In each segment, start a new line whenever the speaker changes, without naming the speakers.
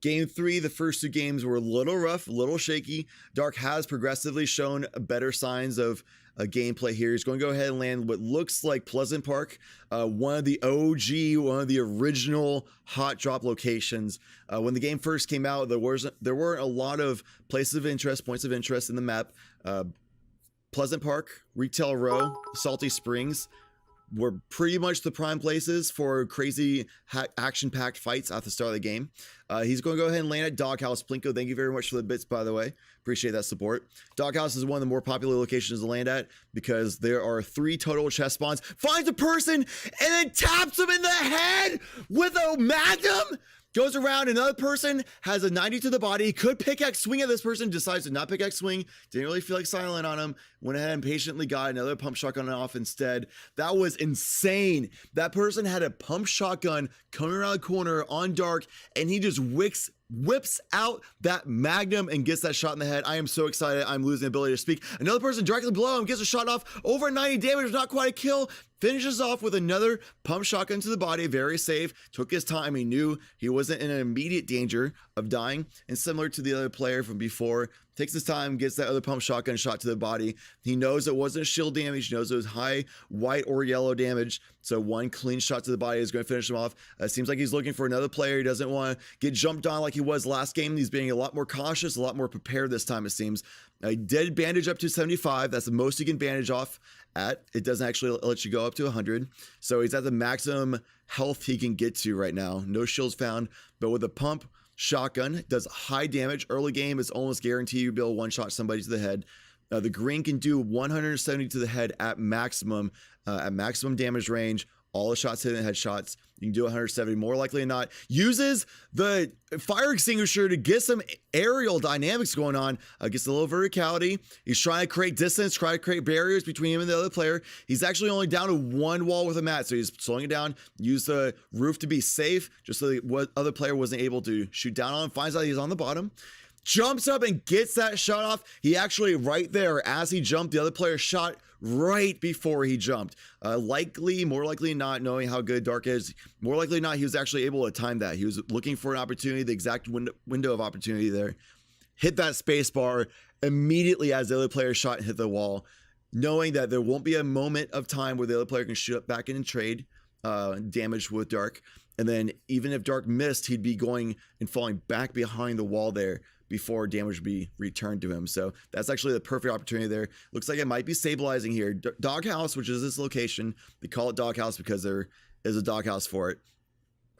Game 3, the first 2 games were a little rough, a little shaky. Dark has progressively shown better signs of gameplay here. He's going to go ahead and land what looks like Pleasant Park, one of the OG, one of the original hot drop locations. When the game first came out, there weren't a lot of places of interest, points of interest in the map. Pleasant Park, Retail Row, Salty Springs were pretty much the prime places for crazy action-packed fights at the start of the game. He's going to go ahead and land at Doghouse. Plinko, thank you very much for the bits, by the way. Appreciate that support. Doghouse is one of the more popular locations to land at because there are 3 total chest spawns. Finds a person and then taps him in the head with a magnum. Goes around, another person has a 90 to the body, could pickaxe swing at this person, decides to not pickaxe swing, didn't really feel like silent on him, went ahead and patiently got another pump shotgun off instead. That was insane. That person had a pump shotgun coming around the corner on Dark, and he just whips out that magnum and gets that shot in the head. I am so excited. I'm losing the ability to speak. Another person directly below him gets a shot off, over 90 damage, not quite a kill. Finishes off with another pump shotgun to the body, very safe. Took his time. He knew he wasn't in an immediate danger of dying. And similar to the other player from before, takes his time, gets that other pump shotgun shot to the body. He knows it wasn't shield damage. He knows it was high white or yellow damage. So one clean shot to the body is going to finish him off. Seems like he's looking for another player. He doesn't want to get jumped on like he was last game. He's being a lot more cautious, a lot more prepared this time, it seems. He did bandage up to 75. That's the most he can bandage off at. It doesn't actually let you go up to 100. So he's at the maximum health he can get to right now. No shields found, but with a pump shotgun, does high damage. Early game is almost guaranteed you'll be able to one-shot somebody to the head. The green can do 170 to the head at maximum damage range. All the shots hitting headshots. You can do 170 more likely than not. Uses the fire extinguisher to get some aerial dynamics going on. Gets a little verticality. He's trying to create distance, try to create barriers between him and the other player. He's actually only down to 1 wall with a mat, so he's slowing it down. Use the roof to be safe, just so the other player wasn't able to shoot down on him. Finds out he's on the bottom. Jumps up and gets that shot off. He actually, right there, as he jumped, the other player shot right before he jumped. More likely not, knowing how good Dark is, more likely not, he was actually able to time that. He was looking for an opportunity, the exact window of opportunity there. Hit that space bar immediately as the other player shot and hit the wall, knowing that there won't be a moment of time where the other player can shoot up back in and trade damage with Dark. And then even if Dark missed, he'd be going and falling back behind the wall there before damage would be returned to him. So that's actually the perfect opportunity there. Looks like it might be stabilizing here. Doghouse, which is this location, they call it Doghouse because there is a doghouse for it,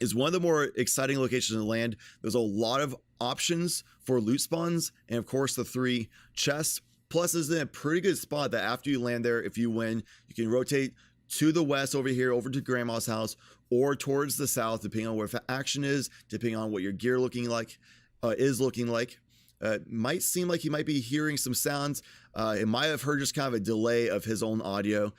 is one of the more exciting locations in the land. There's a lot of options for loot spawns, and of course the 3 chests. Plus is in a pretty good spot that after you land there, if you win, you can rotate to the west over here, over to Grandma's house, or towards the south, depending on where action is, depending on what your gear is looking like. Might seem like he might be hearing some sounds. It might have heard just kind of a delay of his own audio.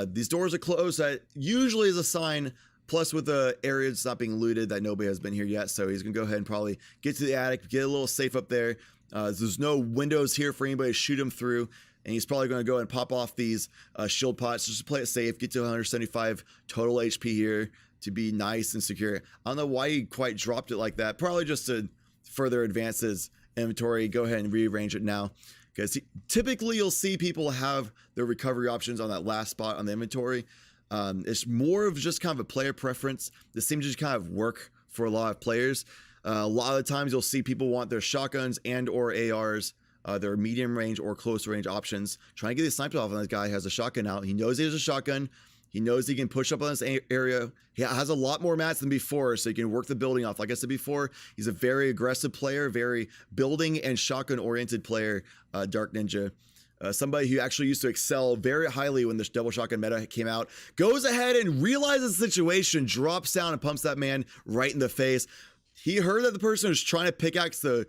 These doors are closed. That usually is a sign. Plus with the areas not being looted, that nobody has been here yet. So he's gonna go ahead and probably get to the attic, get a little safe up there. There's no windows here for anybody to shoot him through. And he's probably going to go and pop off these shield pots just to play it safe, get to 175 total HP here to be nice and secure. I don't know why he quite dropped it like that. Probably just to further advance his inventory. Go ahead and rearrange it now, because typically you'll see people have their recovery options on that last spot on the inventory. It's more of just kind of a player preference. This seems to just kind of work for a lot of players. A lot of the times you'll see people want their shotguns and or ARs, their medium range or close range options. Trying to get the sniper off on this guy who has a shotgun out. He knows he has a shotgun. He knows he can push up on this area. He has a lot more mats than before, so he can work the building off. Like I said before, he's a very aggressive player, very building and shotgun oriented player, Dark Ninja. Somebody who actually used to excel very highly when this double shotgun meta came out. Goes ahead and realizes the situation, drops down and pumps that man right in the face. He heard that the person was trying to pickaxe the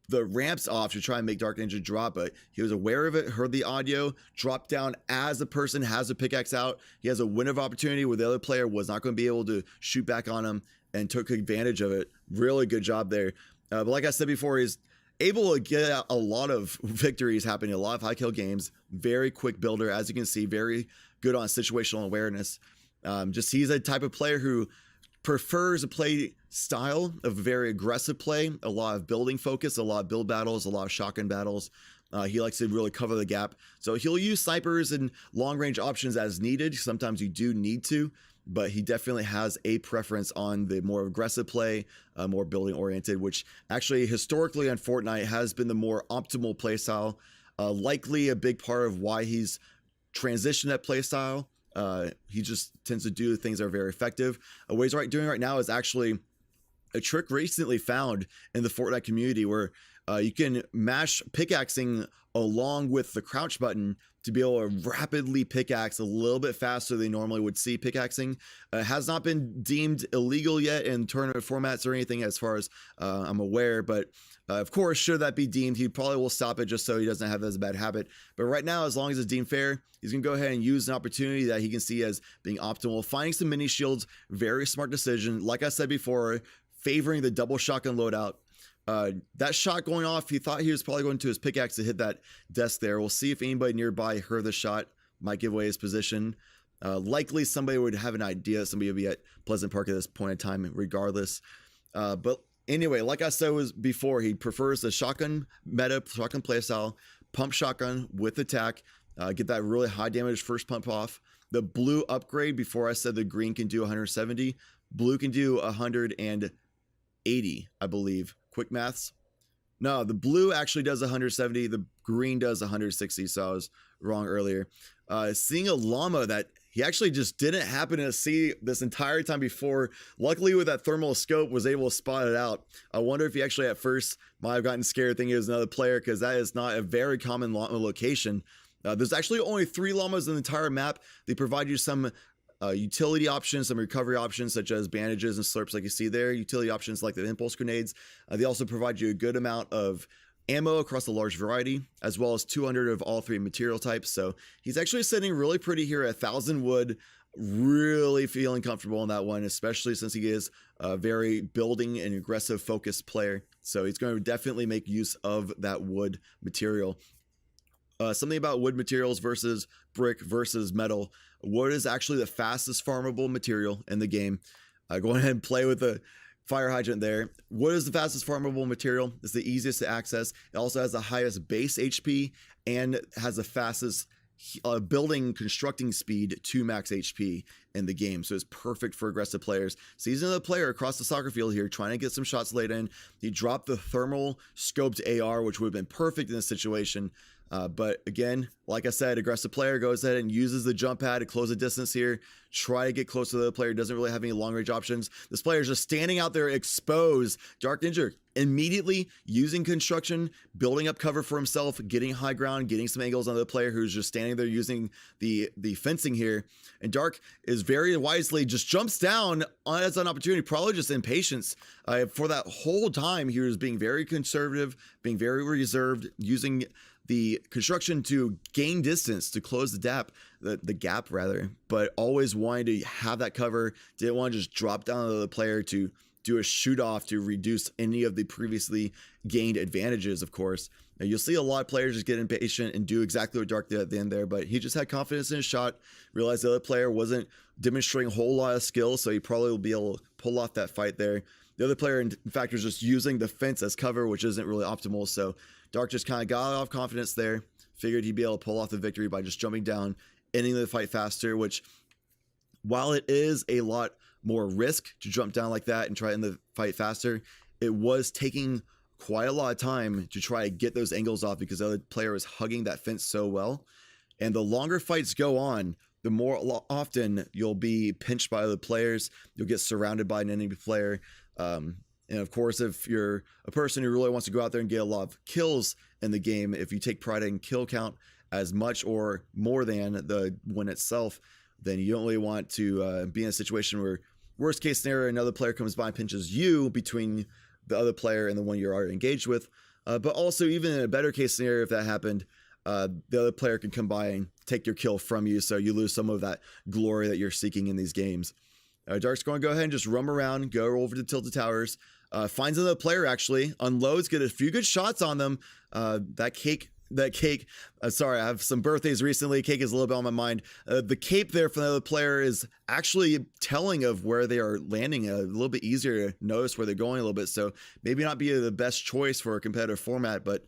ramps off to try and make Dark Ninja drop, but he was aware of it, heard the audio, dropped down as the person has a pickaxe out. He has a window of opportunity where the other player was not going to be able to shoot back on him, and took advantage of it. Really good job there. But like I said before, he's able to get a lot of victories happening, a lot of high kill games. Very quick builder, as you can see, very good on situational awareness. He's a type of player who prefers a play style of very aggressive play, a lot of building focus, a lot of build battles, a lot of shotgun battles. He likes to really cover the gap. So he'll use snipers and long range options as needed. Sometimes you do need to, but he definitely has a preference on the more aggressive play, more building oriented, which actually historically on Fortnite has been the more optimal play style. Likely a big part of why he's transitioned that play style. He just tends to do things that are very effective. What he's doing right now is actually a trick recently found in the Fortnite community where you can mash pickaxing along with the crouch button to be able to rapidly pickaxe a little bit faster than you normally would see pickaxing. Has not been deemed illegal yet in tournament formats or anything as far as I'm aware, but of course, should that be deemed, he probably will stop it just so he doesn't have that as a bad habit. But right now, as long as it's deemed fair, he's going to go ahead and use an opportunity that he can see as being optimal. Finding some mini shields, very smart decision. Like I said before, favoring the double shotgun loadout. That shot going off, he thought he was probably going to his pickaxe to hit that desk there. We'll see if anybody nearby heard the shot, might give away his position. Likely somebody would have an idea. Somebody would be at Pleasant Park at this point in time regardless. But anyway, like I said before, he prefers the shotgun meta, shotgun playstyle, pump shotgun with attack, get that really high damage first pump off. The blue upgrade, before I said the green can do 170, blue can do 180, I believe. Quick maths. No, the blue actually does 170. The green does 160. So I was wrong earlier. Seeing a llama that he actually just didn't happen to see this entire time before. Luckily with that thermal scope was able to spot it out. I wonder if he actually at first might have gotten scared thinking it was another player, because that is not a very common llama location. There's actually only 3 llamas in the entire map. They provide you some utility options, some recovery options such as bandages and slurps like you see there, utility options like the impulse grenades. They also provide you a good amount of ammo across a large variety, as well as 200 of all 3 material types. So he's actually sitting really pretty here at 1,000 wood, really feeling comfortable in that one, especially since he is a very building and aggressive focused player. So he's going to definitely make use of that wood material. Something about wood materials versus brick versus metal. Wood is actually the fastest farmable material in the game. Go ahead and play with the fire hydrant there. Wood is the fastest farmable material. It's the easiest to access. It also has the highest base HP and has the fastest constructing speed to max HP in the game. So it's perfect for aggressive players. Sees another player across the soccer field here trying to get some shots laid in. He dropped the thermal scoped AR, which would have been perfect in this situation. But again, like I said, aggressive player goes ahead and uses the jump pad to close the distance here. Try to get close to the player. Doesn't really have any long range options. This player is just standing out there exposed. Dark Ninja immediately using construction, building up cover for himself, getting high ground, getting some angles on the player who's just standing there using the fencing here. And Dark is very wisely just jumps down as an opportunity, probably just impatience. For that whole time, he was being very conservative, being very reserved, using the construction to gain distance, to close the gap rather, but always wanting to have that cover. Didn't want to just drop down to the player to do a shoot off to reduce any of the previously gained advantages, of course. Now, you'll see a lot of players just get impatient and do exactly what Dark did at the end there, but he just had confidence in his shot, realized the other player wasn't demonstrating a whole lot of skill, so he probably will be able to pull off that fight there. The other player, in fact, was just using the fence as cover, which isn't really optimal, so Dark just kind of got off confidence there, figured he'd be able to pull off the victory by just jumping down, ending the fight faster, which, while it is a lot more risk to jump down like that and try to end the fight faster, it was taking quite a lot of time to try to get those angles off because the other player was hugging that fence so well. And the longer fights go on, the more often you'll be pinched by other players. You'll get surrounded by an enemy player. And of course, if you're a person who really wants to go out there and get a lot of kills in the game, if you take pride in kill count as much or more than the win itself, then you don't really want to be in a situation where, worst case scenario, another player comes by and pinches you between the other player and the one you're already engaged with. But also, even in a better case scenario, if that happened, the other player can come by and take your kill from you, so you lose some of that glory that you're seeking in these games. Dark's going to go ahead and just roam around, go over to Tilted Towers, finds another player actually, unloads, get a few good shots on them. That cake that Cake, sorry, I have some birthdays recently. Cake is a little bit on my mind. The cape there for the other player is actually telling of where they are landing, a little bit easier to notice where they're going a little bit. So maybe not be the best choice for a competitive format, but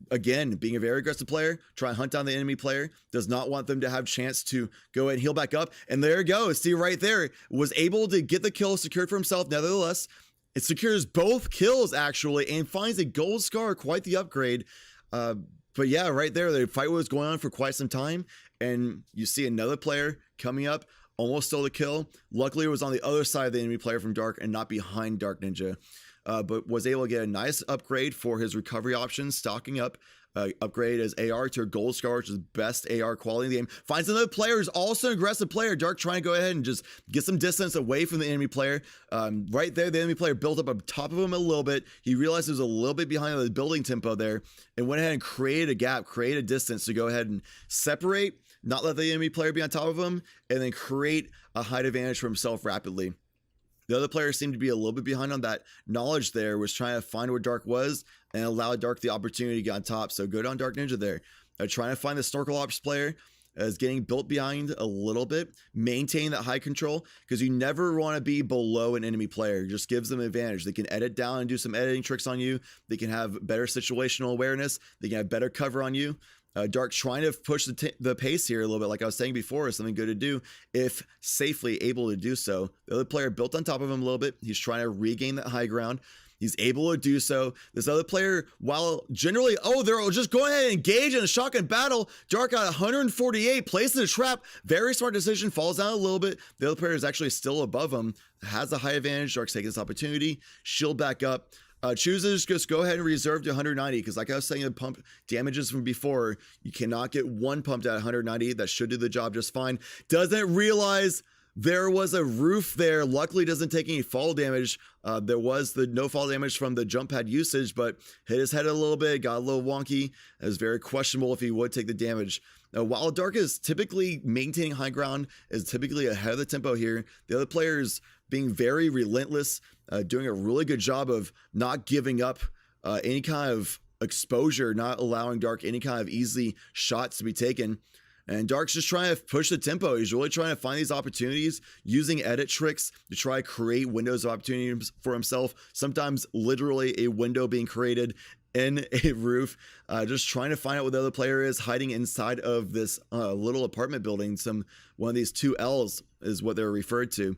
again, being a very aggressive player, try and hunt down the enemy player, does not want them to have chance to go ahead and heal back up. And there you go. See right there, was able to get the kill secured for himself. Nevertheless, it secures both kills actually and finds a gold scar, quite the upgrade. But yeah, right there, the fight was going on for quite some time. And you see another player coming up, almost stole the kill. Luckily, it was on the other side of the enemy player from Dark and not behind Dark Ninja. But was able to get a nice upgrade for his recovery options, stocking up, upgrade his AR to a gold scar, which is best AR quality in the game. Finds another player who's also an aggressive player. Dark trying to go ahead and just get some distance away from the enemy player. Right there, the enemy player built up on top of him a little bit. He realized he was a little bit behind the building tempo there and went ahead and created a gap, created a distance to go ahead and separate, not let the enemy player be on top of him, and then create a height advantage for himself rapidly. The other player seemed to be a little bit behind on that knowledge there, was trying to find where Dark was and allow Dark the opportunity to get on top. So good on Dark Ninja there. Trying to find the Snorkel Ops player is getting built behind a little bit. Maintain that high control because you never want to be below an enemy player. It just gives them an advantage. They can edit down and do some editing tricks on you. They can have better situational awareness. They can have better cover on you. Dark trying to push the pace here a little bit, like I was saying before, is something good to do if safely able to do so. The other player built on top of him a little bit. He's trying to regain that high ground. He's able to do so. This other player, while generally, they're just going ahead and engage in a shotgun battle. Dark got 148, places a trap. Very smart decision, falls down a little bit. The other player is actually still above him, has a high advantage. Dark's taking this opportunity, shield back up. Chooses just go ahead and reserve to 190 because like I was saying, the pump damages from before, you cannot get one pumped at 190. That should do the job just fine. Doesn't realize there was a roof there. Luckily doesn't take any fall damage. There was the no fall damage from the jump pad usage, but hit his head a little bit, got a little wonky. It was very questionable if he would take the damage. While Dark is typically maintaining high ground, is typically ahead of the tempo here, the other players being very relentless, doing a really good job of not giving up any kind of exposure, not allowing Dark any kind of easy shots to be taken. And Dark's just trying to push the tempo. He's really trying to find these opportunities, using edit tricks to try to create windows of opportunity for himself. Sometimes literally a window being created in a roof, just trying to find out what the other player is hiding inside of this little apartment building. One of these two L's is what they're referred to.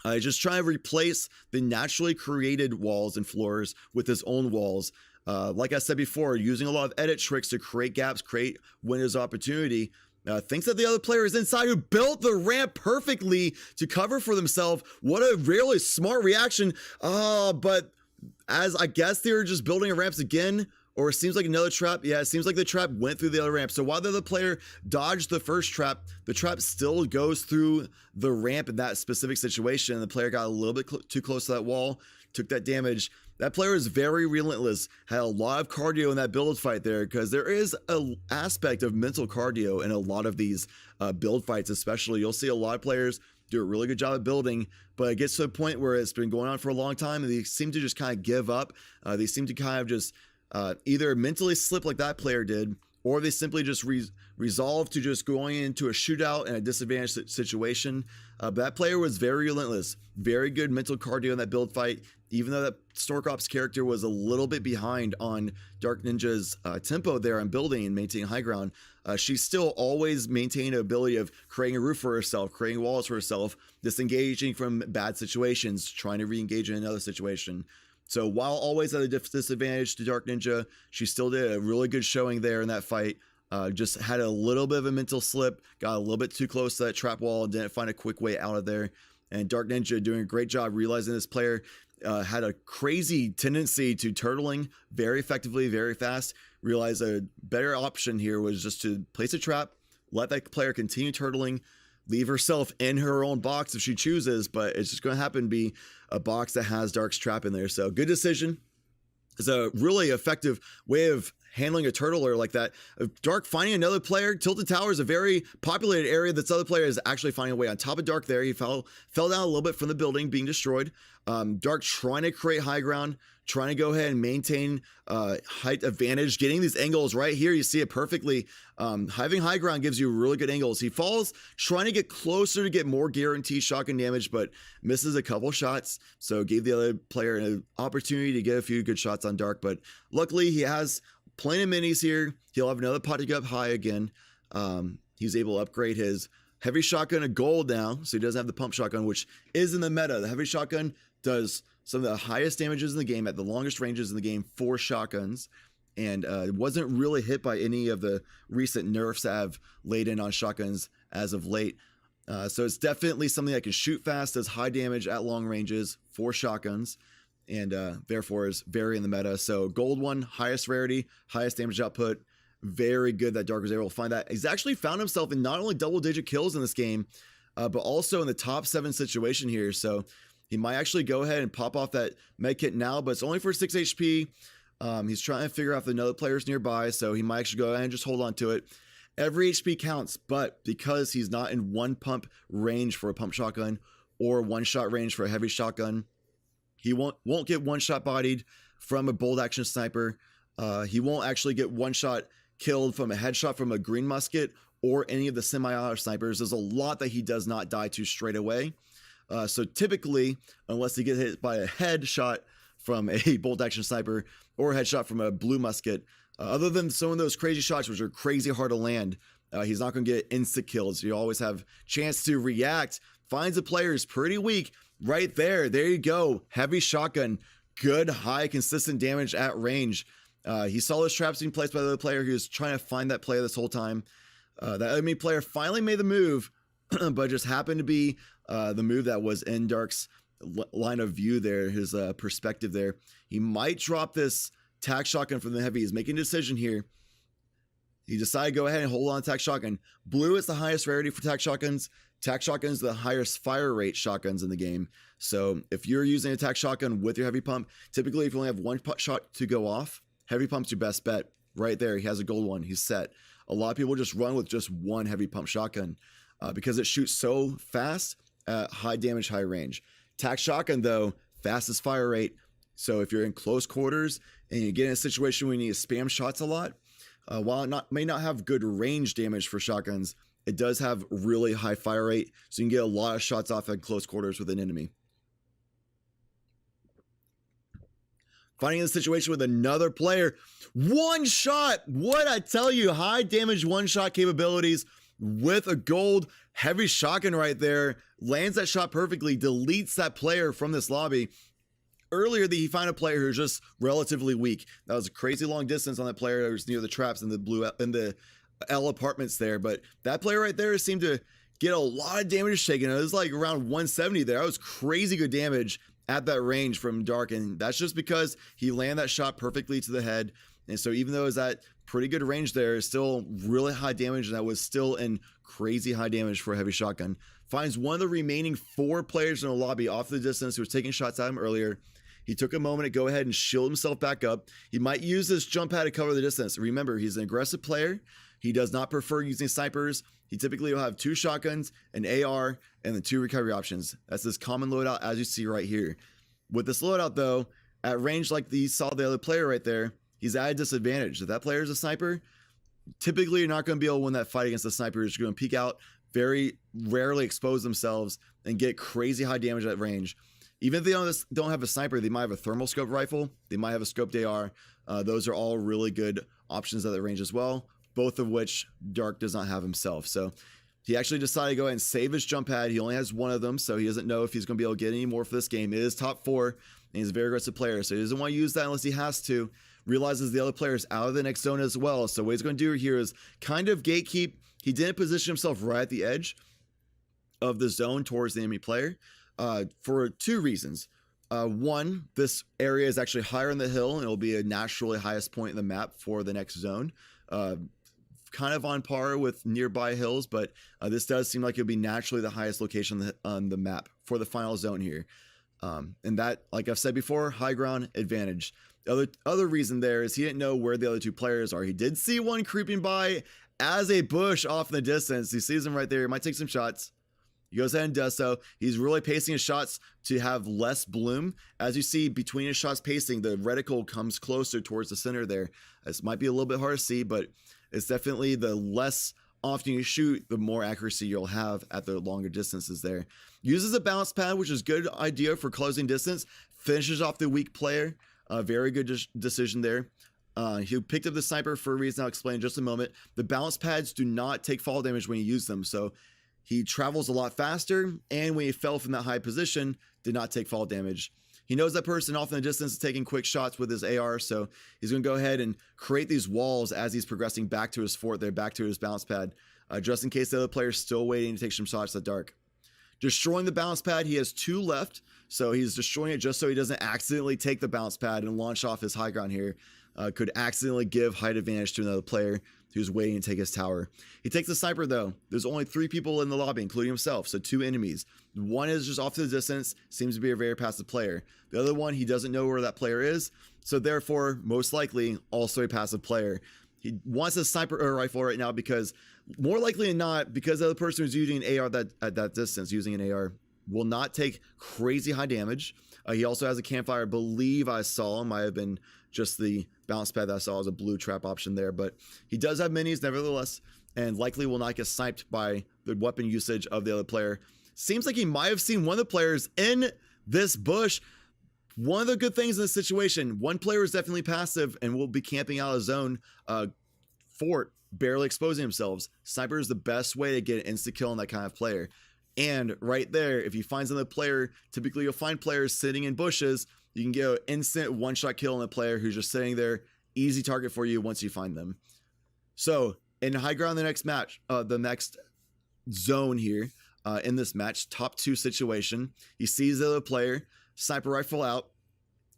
Just trying to replace the naturally created walls and floors with his own walls. Like I said before, using a lot of edit tricks to create gaps, create windows of opportunity. Thinks that the other player is inside, who built the ramp perfectly to cover for themselves. What a really smart reaction. But as I guess they were just building ramps again, or it seems like another trap. Yeah, it seems like the trap went through the other ramp. So while the other player dodged the first trap, the trap still goes through the ramp in that specific situation. The player got a little bit too close to that wall, took that damage. That player is very relentless, had a lot of cardio in that build fight there, because there is an aspect of mental cardio in a lot of these build fights especially. You'll see a lot of players do a really good job at building, but it gets to a point where it's been going on for a long time and they seem to just kind of give up. They seem to kind of just either mentally slip like that player did, or they simply just resolve to just going into a shootout in a disadvantaged situation. But that player was very relentless, very good mental cardio in that build fight. Even though that Storkops character was a little bit behind on Dark Ninja's tempo there on building and maintaining high ground, she still always maintained an ability of creating a roof for herself, creating walls for herself, disengaging from bad situations, trying to re-engage in another situation. So while always at a disadvantage to Dark Ninja, she still did a really good showing there in that fight. Just had a little bit of a mental slip, got a little bit too close to that trap wall and didn't find a quick way out of there. And Dark Ninja doing a great job realizing this player had a crazy tendency to turtling very effectively, very fast. Realized a better option here was just to place a trap, let that player continue turtling, leave herself in her own box if she chooses, but it's just going to happen to be a box that has Dark's trap in there. So good decision. It's a really effective way of handling a turtle or like that. Dark finding another player. Tilted Tower is a very populated area. This other player is actually finding a way on top of Dark there. He fell down a little bit from the building being destroyed. Dark trying to create high ground, trying to go ahead and maintain height advantage, getting these angles right here. You see it perfectly. Having high ground gives you really good angles. He falls, trying to get closer to get more guaranteed shotgun damage, but misses a couple shots. So gave the other player an opportunity to get a few good shots on Dark. But luckily he has plenty of minis here. He'll have another pot to get up high again. He's able to upgrade his heavy shotgun to gold now, so he doesn't have the pump shotgun, which is in the meta. The heavy shotgun does some of the highest damages in the game at the longest ranges in the game for shotguns, and it wasn't really hit by any of the recent nerfs that have laid in on shotguns as of late. So it's definitely something that can shoot fast, does high damage at long ranges for shotguns, and therefore is very in the meta. So gold one, highest rarity, highest damage output. Very good that Dark was able to find that. He's actually found himself in not only double-digit kills in this game, but also in the top 7 situation here. So he might actually go ahead and pop off that med kit now, but it's only for 6 HP. He's trying to figure out if the other player's nearby, so he might actually go ahead and just hold on to it. Every HP counts, but because he's not in one pump range for a pump shotgun or one shot range for a heavy shotgun, he won't get one shot bodied from a bolt action sniper. He won't actually get one shot killed from a headshot from a green musket or any of the semi-auto snipers. There's a lot that he does not die to straight away. So typically, unless he gets hit by a headshot from a bolt action sniper or a headshot from a blue musket, other than some of those crazy shots, which are crazy hard to land, he's not going to get instant kills. You always have chance to react. Finds a player is pretty weak. Right there. There you go. Heavy shotgun. Good, high, consistent damage at range. He saw those traps being placed by the other player. He was trying to find that player this whole time. That enemy player finally made the move, but just happened to be the move that was in Dark's line of view there, his perspective there. He might drop this tac shotgun from the heavy. He's making a decision here. He decided to go ahead and hold on to tac shotgun. Blue is the highest rarity for tac shotguns. Tac shotguns are the highest fire rate shotguns in the game. So if you're using a tac shotgun with your heavy pump, typically if you only have one shot to go off, heavy pump's your best bet. Right there, he has a gold one. He's set. A lot of people just run with just one heavy pump shotgun because it shoots so fast at high damage, high range. Tac shotgun, though, fastest fire rate. So if you're in close quarters and you get in a situation where you need to spam shots a lot, while it may not have good range damage for shotguns, it does have really high fire rate, so you can get a lot of shots off at close quarters with an enemy. Finding a situation with another player. One shot. What I tell you, high damage one shot capabilities with a gold heavy shotgun right there. Lands that shot perfectly, deletes that player from this lobby. Earlier, he found a player who's just relatively weak. That was a crazy long distance on that player that was near the traps in the L apartments there. But that player right there seemed to get a lot of damage taken. It was like around 170 there. That was crazy good damage at that range from Dark, and that's just because he landed that shot perfectly to the head. And so even though it was at pretty good range there, it's still really high damage, and that was still in crazy high damage for a heavy shotgun. Finds one of the remaining 4 players in the lobby off the distance who was taking shots at him earlier. He took a moment to go ahead and shield himself back up. He might use this jump pad to cover the distance. Remember, he's an aggressive player. He does not prefer using snipers. He typically will have 2 shotguns, an AR, and the 2 recovery options. That's this common loadout as you see right here. With this loadout though, at range like you saw the other player right there, he's at a disadvantage. If that player is a sniper, typically you're not going to be able to win that fight against the sniper. You're going to peek out, very rarely expose themselves, and get crazy high damage at range. Even if they don't have a sniper, they might have a thermal scope rifle. They might have a scoped AR. Those are all really good options at that range as well, both of which Dark does not have himself. So he actually decided to go ahead and save his jump pad. He only has one of them, so he doesn't know if he's going to be able to get any more for this game. It is top 4, and he's a very aggressive player, so he doesn't want to use that unless he has to. Realizes the other player is out of the next zone as well, so what he's going to do here is kind of gatekeep. He didn't position himself right at the edge of the zone towards the enemy player for 2 reasons. One, this area is actually higher on the hill, and it'll be a naturally highest point in the map for the next zone. Kind of on par with nearby hills, but this does seem like it'll be naturally the highest location on the map for the final zone here. And that, like I've said before, high ground advantage. The other reason there is he didn't know where the other two players are. He did see one creeping by as a bush off in the distance. He sees him right there. He might take some shots. He goes ahead and does so. He's really pacing his shots to have less bloom. As you see, between his shots pacing, the reticle comes closer towards the center there. This might be a little bit hard to see, but it's definitely the less often you shoot, the more accuracy you'll have at the longer distances there. Uses a bounce pad, which is a good idea for closing distance. Finishes off the weak player. Very good decision there. He picked up the sniper for a reason I'll explain in just a moment. The bounce pads do not take fall damage when you use them, so he travels a lot faster, and when he fell from that high position, did not take fall damage. He knows that person off in the distance is taking quick shots with his AR, so he's going to go ahead and create these walls as he's progressing back to his fort there, back to his bounce pad, just in case the other player's still waiting to take some shots at dark. Destroying the bounce pad, he has 2 left, so he's destroying it just so he doesn't accidentally take the bounce pad and launch off his high ground here. Could accidentally give height advantage to another player who's waiting to take his tower. He takes the sniper though. There's only 3 people in the lobby, including himself, so 2 enemies. One is just off to the distance, seems to be a very passive player. The other one, he doesn't know where that player is, so therefore, most likely, also a passive player. He wants a sniper or rifle right now because, more likely than not, because the other person who's using an AR at that distance, using an AR, will not take crazy high damage. He also has a campfire, I believe I saw, might have been just the bounce pad that I saw as a blue trap option there, but he does have minis nevertheless, and likely will not get sniped by the weapon usage of the other player. Seems like he might have seen one of the players in this bush. One of the good things in this situation, one player is definitely passive and will be camping out of zone fort, barely exposing themselves. Sniper is the best way to get an insta kill on that kind of player. And right there, if he finds another player, typically you'll find players sitting in bushes. You can get an instant one-shot kill on a player who's just sitting there. Easy target for you once you find them. So in high ground, the next match, the next zone here in this match, top 2 situation, he sees the other player, sniper rifle out.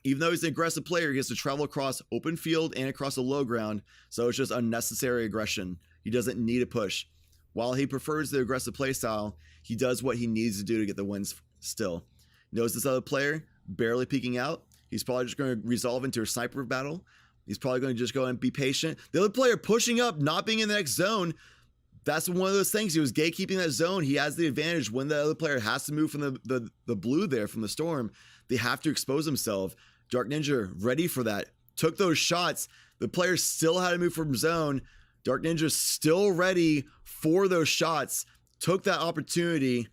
Even though he's an aggressive player, he has to travel across open field and across a low ground, so it's just unnecessary aggression. He doesn't need a push. While he prefers the aggressive playstyle, he does what he needs to do to get the wins still. Knows this other player, barely peeking out. He's probably just going to resolve into a sniper battle. He's probably going to just go and be patient. The other player pushing up, not being in the next zone. That's one of those things. He was gatekeeping that zone. He has the advantage when the other player has to move from the blue there, from the storm. They have to expose themselves. Dark Ninja ready for that. Took those shots. The player still had to move from zone. Dark Ninja still ready for those shots. Took that opportunity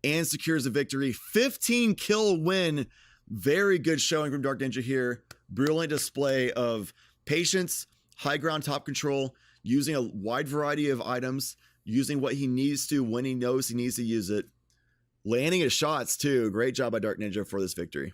and secures a victory. 15 kill win. Very good showing from Dark Ninja here. Brilliant display of patience, high ground top control, using a wide variety of items, using what he needs to when he knows he needs to use it. Landing his shots too. Great job by Dark Ninja for this victory.